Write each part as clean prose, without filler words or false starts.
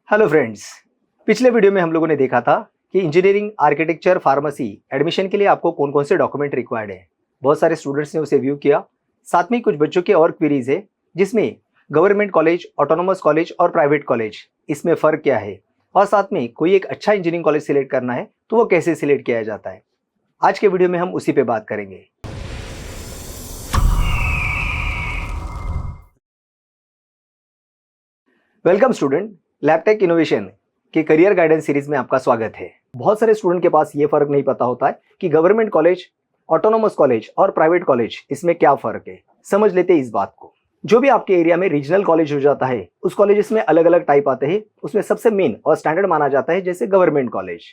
Hello friends. पिछले video में हम लोगों ने देखा था कि इंजीनियरिंग, आर्किटेक्चर, फार्मेसी एडमिशन के लिए आपको कौन कौन से डॉक्यूमेंट रिक्वायर्ड है। बहुत सारे स्टूडेंट्स ने उसे व्यू किया। साथ में कुछ बच्चों के और क्वेरीज है जिसमें गवर्नमेंट कॉलेज, ऑटोनोमस कॉलेज और प्राइवेट कॉलेज, इसमें फ़र्क क्या है, और साथ में कोई एक अच्छा इंजीनियरिंग कॉलेज सिलेक्ट करना है तो वो कैसे सिलेक्ट किया जाता है। आज के वीडियो में हम उसी पे बात करेंगे। वेलकम स्टूडेंट, लैबटेक इनोवेशन के करियर गाइडेंस सीरीज में आपका स्वागत है। बहुत सारे स्टूडेंट के पास ये फर्क नहीं पता होता है कि गवर्नमेंट कॉलेज, ऑटोनोमस कॉलेज और प्राइवेट कॉलेज, इसमें क्या फर्क है। समझ लेते हैं इस बात को। जो भी आपके एरिया में रीजनल कॉलेज हो जाता है, उस कॉलेजेस में अलग अलग टाइप आते हैं। उसमें सबसे मेन और स्टैंडर्ड माना जाता है जैसे गवर्नमेंट कॉलेज।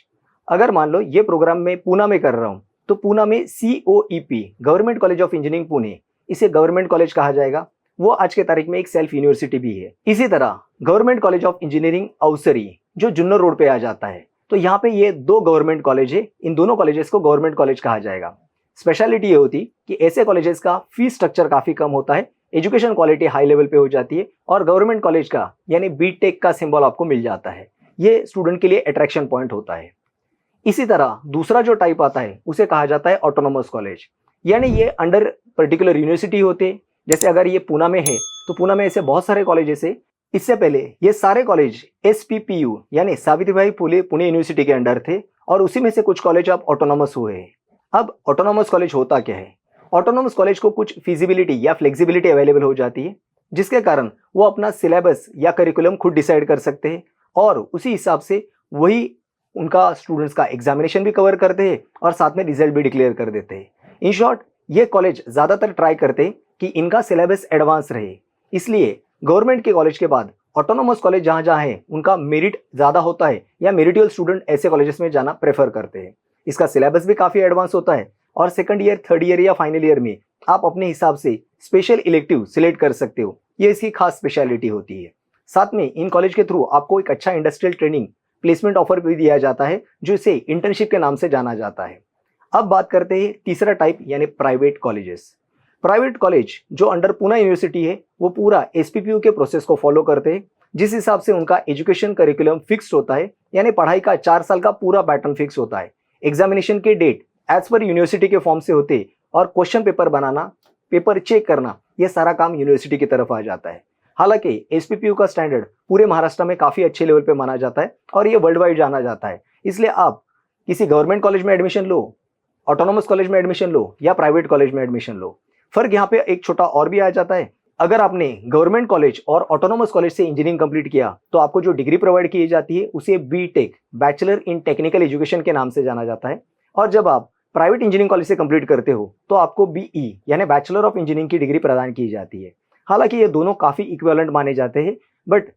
अगर मान लो ये प्रोग्राम मैं पूना में कर रहा हूँ तो पूना में COEP, government college of engineering Pune, इसे गवर्नमेंट कॉलेज कहा जाएगा। वो आज के तारीख में एक सेल्फ यूनिवर्सिटी भी है। इसी तरह government college of engineering Avasari, जो जुन्नर रोड पे आ जाता है, तो यहाँ पे ये दो गवर्नमेंट कॉलेज है। इन दोनों कॉलेजेस को गवर्नमेंट कॉलेज कहा जाएगा। स्पेशलिटी ये होती कि ऐसे कॉलेजेस का फीस स्ट्रक्चर काफी कम होता है, एजुकेशन क्वालिटी हाई लेवल पे हो जाती है, और गवर्नमेंट कॉलेज का यानी बीटेक का सिंबल आपको मिल जाता है। ये स्टूडेंट के लिए अट्रैक्शन पॉइंट होता है। इसी तरह दूसरा जो टाइप आता है उसे कहा जाता है ऑटोनोमस कॉलेज, यानी ये अंडर पर्टिकुलर यूनिवर्सिटी होते हैं। जैसे अगर ये पूना में है तो पूना में ऐसे बहुत सारे कॉलेजेस है। इससे पहले ये सारे कॉलेज SPPU यानी सावित्रीबाई फुले पुणे यूनिवर्सिटी के अंडर थे, और उसी में से कुछ कॉलेज अब ऑटोनोमस हुए हैं। अब ऑटोनोमस कॉलेज होता क्या है? ऑटोनोमस कॉलेज को कुछ फिजिबिलिटी या फ्लेक्सिबिलिटी अवेलेबल हो जाती है, जिसके कारण वो अपना सिलेबस या करिकुलम खुद डिसाइड कर सकते हैं, और उसी हिसाब से वही उनका स्टूडेंट्स का एग्जामिनेशन भी कवर करते हैं और साथ में रिजल्ट भी डिक्लेयर कर देते हैं। इन शॉर्ट, ये कॉलेज ज़्यादातर ट्राई करते हैं कि इनका सिलेबस एडवांस रहे। इसलिए गवर्नमेंट के कॉलेज के बाद ऑटोनोमस कॉलेज जहाँ जहाँ है उनका मेरिट ज़्यादा होता है, या मेरिटियल स्टूडेंट ऐसे कॉलेजेस में जाना प्रेफर करते हैं। इसका सिलेबस भी काफ़ी एडवांस होता है, और सेकंड ईयर, थर्ड ईयर या फाइनल ईयर में आप अपने हिसाब से स्पेशल इलेक्टिव सिलेक्ट कर सकते हो। ये इसकी खास स्पेशलिटी होती है। साथ में इन कॉलेज के थ्रू आपको एक अच्छा इंडस्ट्रियल ट्रेनिंग, प्लेसमेंट ऑफर भी दिया जाता है, जो इसे इंटर्नशिप के नाम से जाना जाता है। अब बात करते हैं तीसरा टाइप यानी प्राइवेट कॉलेजेस। प्राइवेट कॉलेज जो अंडर पूना यूनिवर्सिटी है, वो पूरा SPPU के प्रोसेस को फॉलो करते हैं, जिस हिसाब से उनका एजुकेशन करिकुलम फिक्स्ड होता है, यानी पढ़ाई का 4 साल का पूरा पैटर्न फिक्स होता है। एग्जामिनेशन के डेट एज पर यूनिवर्सिटी के फॉर्म से होते, और क्वेश्चन पेपर बनाना, पेपर चेक करना, यह सारा काम यूनिवर्सिटी की तरफ आ जाता है। हालांकि SPPU का स्टैंडर्ड पूरे महाराष्ट्र में काफ़ी अच्छे लेवल पे माना जाता है, और ये वर्ल्ड वाइड जाना जाता है। इसलिए आप किसी गवर्नमेंट कॉलेज में एडमिशन लो, ऑटोनोमस कॉलेज में एडमिशन लो, या प्राइवेट कॉलेज में एडमिशन लो, फर्क यहाँ पे एक छोटा और भी आ जाता है। अगर आपने गवर्नमेंट कॉलेज और ऑटोनोमस कॉलेज से इंजीनियरिंग कंप्लीट किया तो आपको जो डिग्री प्रोवाइड की जाती है उसे BTech, bachelor in technical education के नाम से जाना जाता है। और जब आप प्राइवेट इंजीनियरिंग कॉलेज से कंप्लीट करते हो तो आपको BE यानी बैचलर ऑफ इंजीनियरिंग की डिग्री प्रदान की जाती है। हालांकि ये दोनों काफ़ी इक्विवेलेंट माने जाते हैं, बट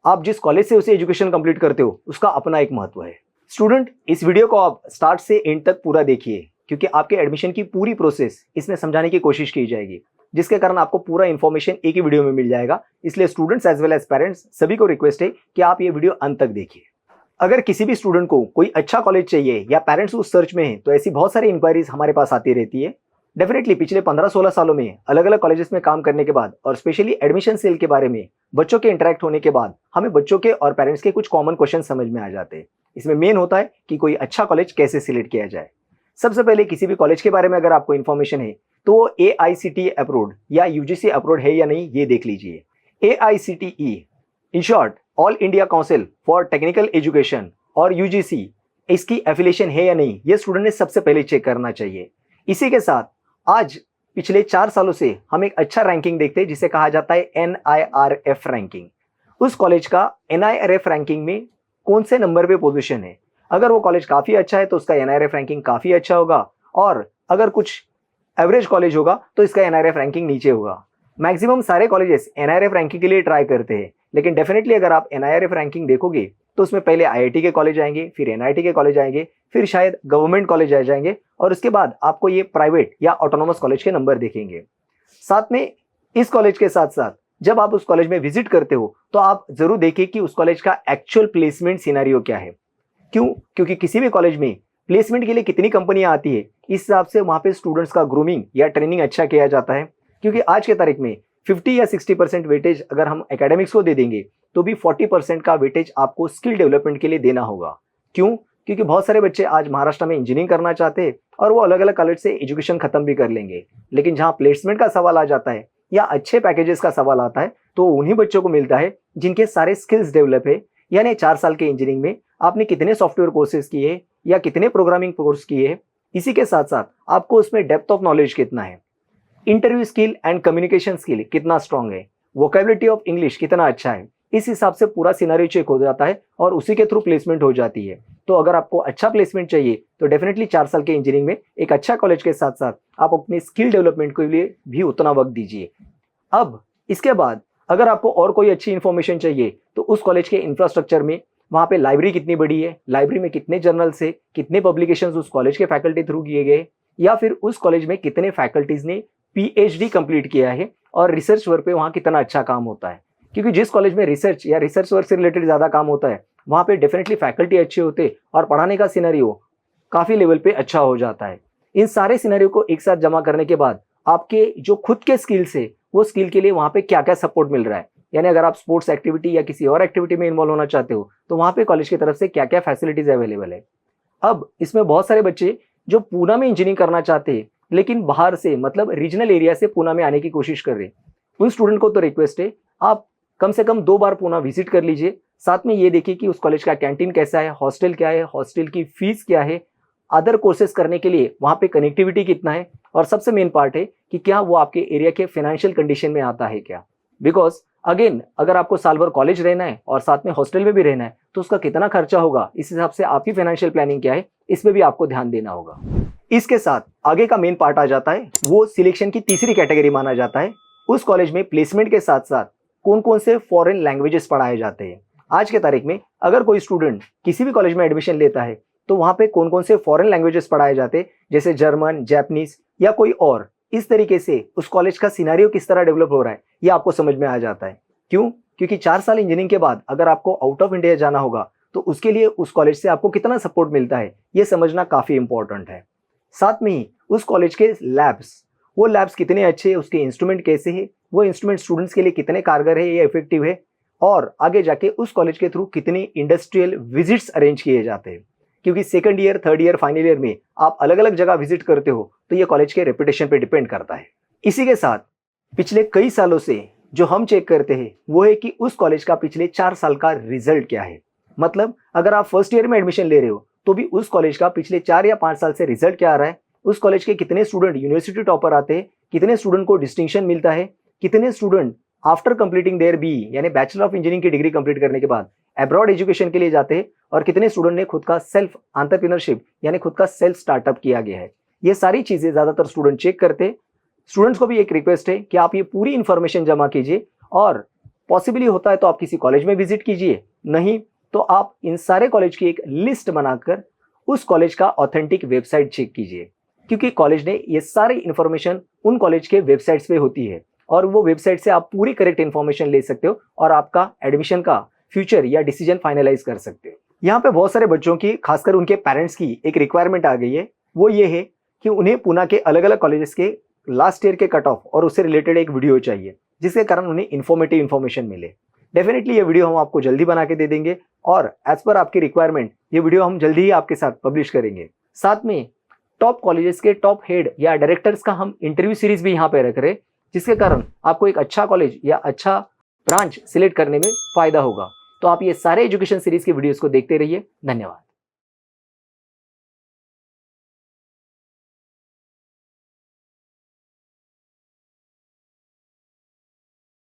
आप जिस कॉलेज से उसे एजुकेशन कंप्लीट करते हो उसका अपना एक महत्व है। स्टूडेंट, इस वीडियो को आप स्टार्ट से एंड तक पूरा देखिए, क्योंकि आपके एडमिशन की पूरी प्रोसेस इसमें समझाने की कोशिश की जाएगी, जिसके कारण आपको पूरा इन्फॉर्मेशन एक ही वीडियो में मिल जाएगा। इसलिए students as well as parents सभी को रिक्वेस्ट है कि आप ये वीडियो अंत तक देखिए। अगर किसी भी स्टूडेंट को कोई अच्छा कॉलेज चाहिए या पेरेंट्स उस सर्च में हैं, तो ऐसी बहुत सारी इंक्वायरीज हमारे पास आती रहती है। डेफिनेटली पिछले 15-16 सालों में अलग अलग कॉलेजेस में काम करने के बाद, और स्पेशली एडमिशन सेल के बारे में बच्चों के इंटरेक्ट होने के बाद, हमें बच्चों के और पेरेंट्स के कुछ कॉमन क्वेश्चन समझ में आ जाते हैं। इसमें मेन होता है कि कोई अच्छा कॉलेज कैसे सिलेक्ट किया जाए। सबसे पहले किसी भी कॉलेज के बारे में अगर आपको इन्फॉर्मेशन है तो वो AICTE अप्रूव्ड या UGC अप्रूव्ड है या नहीं, ये देख लीजिए। AICTE in short all India council for technical education, और UGC, इसकी एफिलिएशन है या नहीं, ये स्टूडेंट ने सबसे पहले चेक करना चाहिए। इसी के साथ आज पिछले 4 सालों से हम एक अच्छा रैंकिंग देखते हैं जिसे कहा जाता है NIRF रैंकिंग। उस कॉलेज का NIRF रैंकिंग में कौन से नंबर पे पोजीशन है। अगर वो कॉलेज काफ़ी अच्छा है तो उसका NIRF रैंकिंग काफ़ी अच्छा होगा, और अगर कुछ एवरेज कॉलेज होगा तो इसका NIRF रैंकिंग नीचे होगा। मैक्सिमम सारे कॉलेजेस NIRF रैंकिंग के लिए ट्राई करते हैं, लेकिन डेफिनेटली अगर आप NIRF रैंकिंग देखोगे तो उसमें पहले IIT के कॉलेज आएंगे, फिर NIT के कॉलेज आएंगे, फिर शायद गवर्नमेंट कॉलेज आ जाएंगे, और उसके बाद आपको ये प्राइवेट या ऑटोनोमस कॉलेज के नंबर दिखेंगे। साथ में इस कॉलेज के साथ साथ जब आप उस कॉलेज में विजिट करते हो तो आप जरूर देखिए कि उस कॉलेज का एक्चुअल प्लेसमेंट सिनेरियो क्या है। क्यों? क्योंकि किसी भी कॉलेज में प्लेसमेंट के लिए कितनी कंपनियां आती है, इस हिसाब से वहाँ पे स्टूडेंट्स का ग्रूमिंग या ट्रेनिंग अच्छा किया जाता है। क्योंकि आज के तारीख में 50 या 60% वेटेज अगर हम एकेडमिक्स को दे देंगे तो भी 40% का वेटेज आपको स्किल डेवलपमेंट के लिए देना होगा। क्यों? क्योंकि बहुत सारे बच्चे आज महाराष्ट्र में इंजीनियरिंग करना चाहते हैं और वो अलग अलग कॉलेज से एजुकेशन खत्म भी कर लेंगे, लेकिन जहाँ प्लेसमेंट का सवाल आ जाता है या अच्छे पैकेजेस का सवाल आता है तो उन्हीं बच्चों को मिलता है जिनके सारे स्किल्स डेवलप है। यानी 4 साल के इंजीनियरिंग में आपने कितने सॉफ्टवेयर कोर्सेज किए या कितने प्रोग्रामिंग कोर्स किए, इसी के साथ साथ आपको उसमें डेप्थ ऑफ नॉलेज कितना है, interview skill and communication skill कितना स्ट्रांग है, वोकेबिलिटी ऑफ इंग्लिश कितना अच्छा है, इस हिसाब से पूरा सिनेरियो चेक हो जाता है और उसी के थ्रू प्लेसमेंट हो जाती है। तो अगर आपको अच्छा प्लेसमेंट चाहिए तो डेफिनेटली 4 साल के इंजीनियरिंग में एक अच्छा कॉलेज के साथ साथ आप अपनी स्किल डेवलपमेंट के लिए भी उतना वक्त दीजिए। अब इसके बाद अगर आपको और कोई अच्छी इन्फॉर्मेशन चाहिए तो उस कॉलेज के इंफ्रास्ट्रक्चर में वहाँ पे लाइब्रेरी कितनी बड़ी है, लाइब्रेरी में कितने जर्नल्स है, कितने पब्लिकेशंस उस कॉलेज के फैकल्टी थ्रू किए गए, या फिर उस कॉलेज में कितने फैकल्टीज ने PhD कंप्लीट किया है और रिसर्च वर्क पे वहाँ कितना अच्छा काम होता है। क्योंकि जिस कॉलेज में रिसर्च या रिसर्च वर्क से रिलेटेड ज़्यादा काम होता है वहाँ पे डेफिनेटली फैकल्टी अच्छे होते और पढ़ाने का सिनेरियो काफ़ी लेवल पे अच्छा हो जाता है। इन सारे सिनेरियो को एक साथ जमा करने के बाद आपके जो खुद के स्किल्स है वो स्किल के लिए वहाँ पे क्या क्या सपोर्ट मिल रहा है, यानी अगर आप स्पोर्ट्स एक्टिविटी या किसी और एक्टिविटी में इन्वॉल्व होना चाहते हो तो वहाँ पे कॉलेज की तरफ से क्या क्या फैसिलिटीज अवेलेबल है। अब इसमें बहुत सारे बच्चे जो पूना में इंजीनियरिंग करना चाहते हैं लेकिन बाहर से मतलब रीजनल एरिया से पूना में आने की कोशिश कर रहे हैं, उन स्टूडेंट को तो रिक्वेस्ट है आप कम से कम 2 बार पूना विजिट कर लीजिए। साथ में ये देखिए कि उस कॉलेज का कैंटीन कैसा है, हॉस्टल क्या है, हॉस्टल की फीस क्या है, अदर कोर्सेज करने के लिए वहाँ पे कनेक्टिविटी कितना है, और सबसे मेन पार्ट है कि क्या वो आपके एरिया के फाइनेंशियल कंडीशन में आता है क्या। बिकॉज अगेन अगर आपको साल भर कॉलेज रहना है और साथ में हॉस्टल में भी रहना है तो उसका कितना खर्चा होगा, इस हिसाब से आपकी फाइनेंशियल प्लानिंग क्या है इस पर भी आपको ध्यान देना होगा। इसके साथ आगे का मेन पार्ट आ जाता है, वो सिलेक्शन की तीसरी कैटेगरी माना जाता है। उस कॉलेज में प्लेसमेंट के साथ साथ कौन कौन से फॉरेन लैंग्वेजेस पढ़ाए जाते हैं। आज के तारीख में अगर कोई स्टूडेंट किसी भी कॉलेज में एडमिशन लेता है तो वहाँ पे कौन कौन से फॉरेन लैंग्वेजेस पढ़ाए जाते हैं, जैसे जर्मन, जापानीज या कोई और, इस तरीके से उस कॉलेज का सिनेरियो किस तरह डेवलप हो रहा है ये आपको समझ में आ जाता है। क्यों? क्योंकि 4 साल इंजीनियरिंग के बाद अगर आपको आउट ऑफ इंडिया जाना होगा तो उसके लिए उस कॉलेज से आपको कितना सपोर्ट मिलता है ये समझना काफ़ी इंपॉर्टेंट है। साथ में ही उस कॉलेज के लैब्स, वो लैब्स कितने अच्छे हैं, उसके इंस्ट्रूमेंट कैसे हैं, वो इंस्ट्रूमेंट स्टूडेंट्स के लिए कितने कारगर है, ये इफेक्टिव है, और आगे जाके उस कॉलेज के थ्रू कितनी इंडस्ट्रियल विजिट्स अरेंज किए जाते हैं। क्योंकि second year, third year, final year में आप अलग अलग जगह विजिट करते हो तो ये कॉलेज के रेपुटेशन पे डिपेंड करता है। इसी के साथ पिछले कई सालों से जो हम चेक करते हैं वो है कि उस कॉलेज का पिछले 4 साल का रिजल्ट क्या है। मतलब अगर आप फर्स्ट ईयर में एडमिशन ले रहे हो तो भी उस कॉलेज का पिछले 4 या 5 साल से रिजल्ट क्या आ रहा है, उस कॉलेज के कितने स्टूडेंट यूनिवर्सिटी टॉपर आते हैं, कितने स्टूडेंट को डिस्टिंक्शन मिलता है, कितने student after completing their B यानी बैचलर ऑफ इंजीनियरिंग की डिग्री कंप्लीट करने के बाद अब्रॉड एजुकेशन के लिए जाते हैं, और कितने स्टूडेंट ने खुद का सेल्फ एंटरप्रेन्योरशिप यानी खुद का सेल्फ स्टार्टअप किया गया है। ये सारी चीजें ज्यादातर स्टूडेंट चेक करते हैं। स्टूडेंट्स को भी एक रिक्वेस्ट है कि आप ये पूरी इंफॉर्मेशन जमा कीजिए, और पॉसिबली होता है तो आप किसी कॉलेज में विजिट कीजिए, नहीं तो आप इन सारे कॉलेज की एक लिस्ट बनाकर उस कॉलेज का ऑथेंटिक वेबसाइट चेक कीजिए, क्योंकि कॉलेज ने ये सारी इंफॉर्मेशन उन कॉलेज के वेबसाइट्स पे होती है और वो वेबसाइट से आप पूरी करेक्ट इंफॉर्मेशन ले सकते हो और आपका एडमिशन का फ्यूचर या डिसीजन फाइनलाइज कर सकते हो। यहाँ पे बहुत सारे बच्चों की, खासकर उनके पेरेंट्स की एक रिक्वायरमेंट आ गई है, वो ये है कि उन्हें पुणे के अलग अलग कॉलेजेस के लास्ट ईयर के कट ऑफ और उससे रिलेटेड एक वीडियो चाहिए जिसके कारण उन्हें इन्फॉर्मेटिव इन्फॉर्मेशन मिले। डेफिनेटली ये वीडियो हम आपको जल्दी बना के दे देंगे और एज पर आपकी रिक्वायरमेंट ये वीडियो हम जल्दी ही आपके साथ पब्लिश करेंगे। साथ में टॉप कॉलेजेस के टॉप हेड या डायरेक्टर्स का हम इंटरव्यू सीरीज भी यहाँ पे रख रहे हैं, जिसके कारण आपको एक अच्छा कॉलेज या अच्छा ब्रांच सिलेक्ट करने में फायदा होगा। तो आप ये सारे एजुकेशन सीरीज के वीडियोस को देखते रहिए। धन्यवाद।